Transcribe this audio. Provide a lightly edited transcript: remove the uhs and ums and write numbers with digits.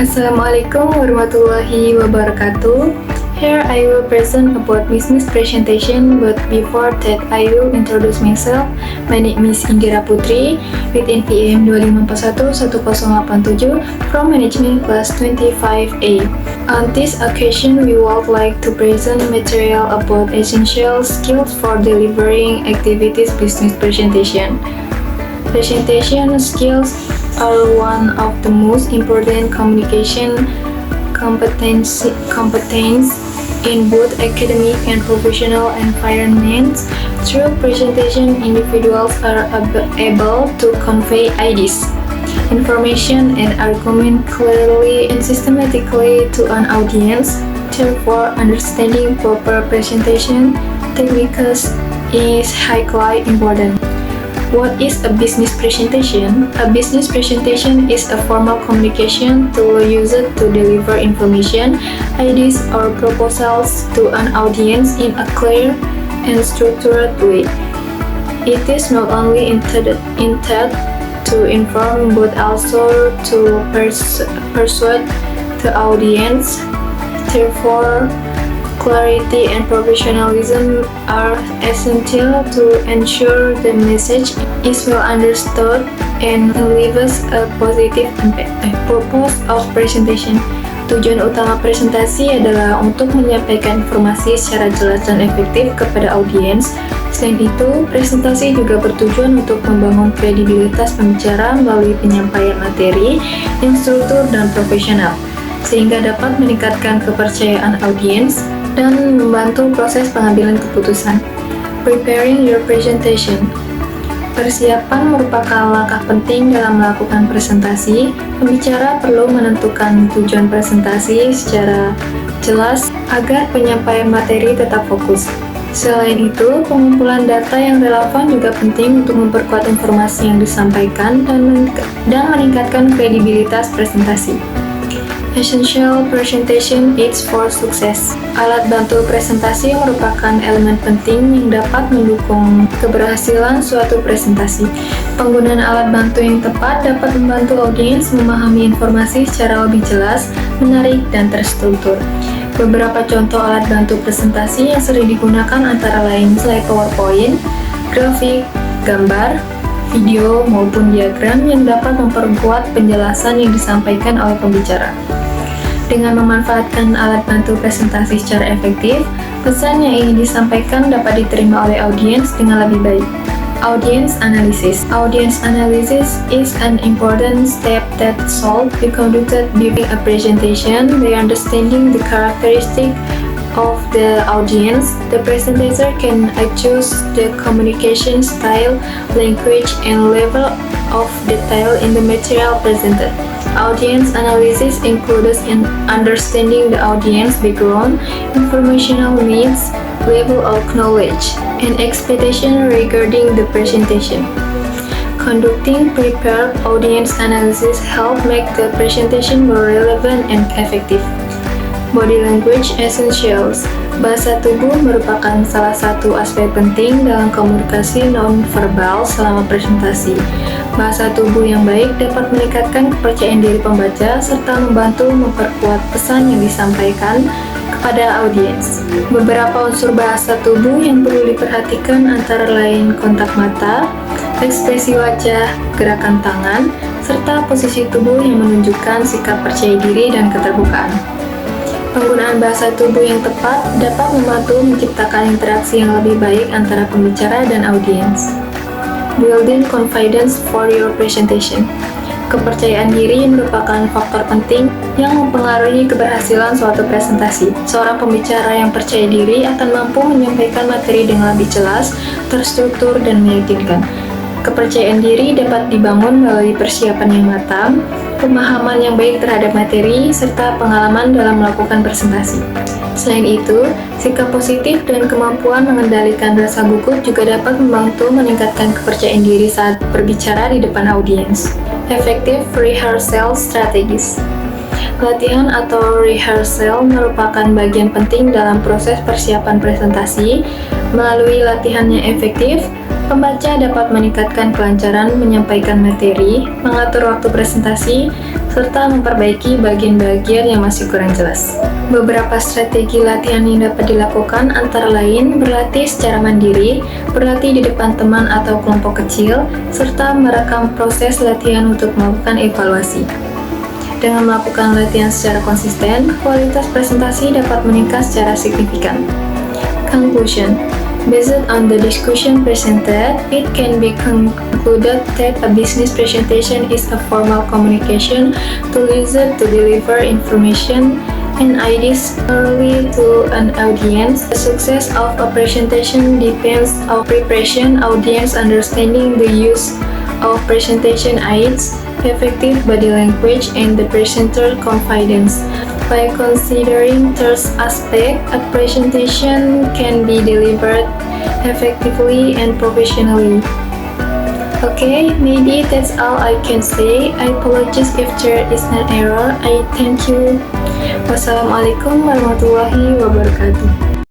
Assalamualaikum warahmatullahi wabarakatuh. Here I will present about business presentation, but before that I will introduce myself. My name is Indira Putri with NPM 25411087 from Management Class 25A. On this occasion, we would like to present material about essential skills for delivering activities business presentation. Presentation skills are one of the most important communication competence in both academic and professional environments. Through presentation, individuals are able to convey ideas, information, and argument clearly and systematically to an audience. Therefore, understanding proper presentation techniques is highly important. What is a business presentation? A business presentation is a formal communication tool used to deliver information, ideas, or proposals to an audience in a clear and structured way. It is not only intended to inform but also to persuade the audience. Therefore, clarity and professionalism are essential to ensure the message is well understood and leaves a positive impact. Purpose of presentation. Tujuan utama presentasi adalah untuk menyampaikan informasi secara jelas dan efektif kepada audiens. Selain itu, presentasi juga bertujuan untuk membangun kredibilitas pembicara melalui penyampaian materi yang struktur dan profesional, sehingga dapat meningkatkan kepercayaan audiens dan membantu proses pengambilan keputusan. Preparing your presentation. Persiapan merupakan langkah penting dalam melakukan presentasi. Pembicara perlu menentukan tujuan presentasi secara jelas agar penyampaian materi tetap fokus. Selain itu, pengumpulan data yang relevan juga penting untuk memperkuat informasi yang disampaikan dan meningkatkan kredibilitas presentasi. Essential presentation aids for success. Alat bantu presentasi merupakan elemen penting yang dapat mendukung keberhasilan suatu presentasi. Penggunaan alat bantu yang tepat dapat membantu audiens memahami informasi secara lebih jelas, menarik, dan terstruktur. Beberapa contoh alat bantu presentasi yang sering digunakan antara lain slide PowerPoint, grafik, gambar, video, maupun diagram yang dapat memperkuat penjelasan yang disampaikan oleh pembicara. Dengan memanfaatkan alat bantu presentasi secara efektif, pesan yang ingin disampaikan dapat diterima oleh audiens dengan lebih baik. Audience analysis. Audience analysis is an important step that should be conducted during a presentation. By understanding the characteristic of the audience, the presenter can adjust the communication style, language, and level of detail in the material presented. Audience analysis includes in understanding the audience background, informational needs, level of knowledge, and expectation regarding the presentation. Conducting prepared audience analysis help make the presentation more relevant and effective. Body language essentials. Bahasa tubuh merupakan salah satu aspek penting dalam komunikasi non-verbal selama presentasi. Bahasa tubuh yang baik dapat meningkatkan kepercayaan diri pembaca serta membantu memperkuat pesan yang disampaikan kepada audiens. Beberapa unsur bahasa tubuh yang perlu diperhatikan antara lain kontak mata, ekspresi wajah, gerakan tangan, serta posisi tubuh yang menunjukkan sikap percaya diri dan keterbukaan. Penggunaan bahasa tubuh yang tepat dapat membantu menciptakan interaksi yang lebih baik antara pembicara dan audiens. Building confidence for your presentation. Kepercayaan diri merupakan faktor penting yang mempengaruhi keberhasilan suatu presentasi. Seorang pembicara yang percaya diri akan mampu menyampaikan materi dengan lebih jelas, terstruktur, dan meyakinkan. Kepercayaan diri dapat dibangun melalui persiapan yang matang, pemahaman yang baik terhadap materi, serta pengalaman dalam melakukan presentasi. Selain itu, sikap positif dan kemampuan mengendalikan rasa gugup juga dapat membantu meningkatkan kepercayaan diri saat berbicara di depan audiens. Effective rehearsal strategies. Latihan atau rehearsal merupakan bagian penting dalam proses persiapan presentasi. Melalui latihan yang efektif, Pembaca dapat meningkatkan kelancaran menyampaikan materi, mengatur waktu presentasi, serta memperbaiki bagian-bagian yang masih kurang jelas. Beberapa strategi latihan yang dapat dilakukan antara lain berlatih secara mandiri, berlatih di depan teman atau kelompok kecil, serta merekam proses latihan untuk melakukan evaluasi. Dengan melakukan latihan secara konsisten, kualitas presentasi dapat meningkat secara signifikan. Conclusion. Based on the discussion presented, it can be concluded that a business presentation is a formal communication to listen to deliver information and ideas early to an audience. The success of a presentation depends on preparation, audience understanding, the use of presentation aids, effective body language, and the presenter confidence. By considering these aspects, a presentation can be delivered effectively and professionally. Okay, maybe that's all I can say. I apologize if there is an error. I thank you. Wassalamualaikum warahmatullahi wabarakatuh.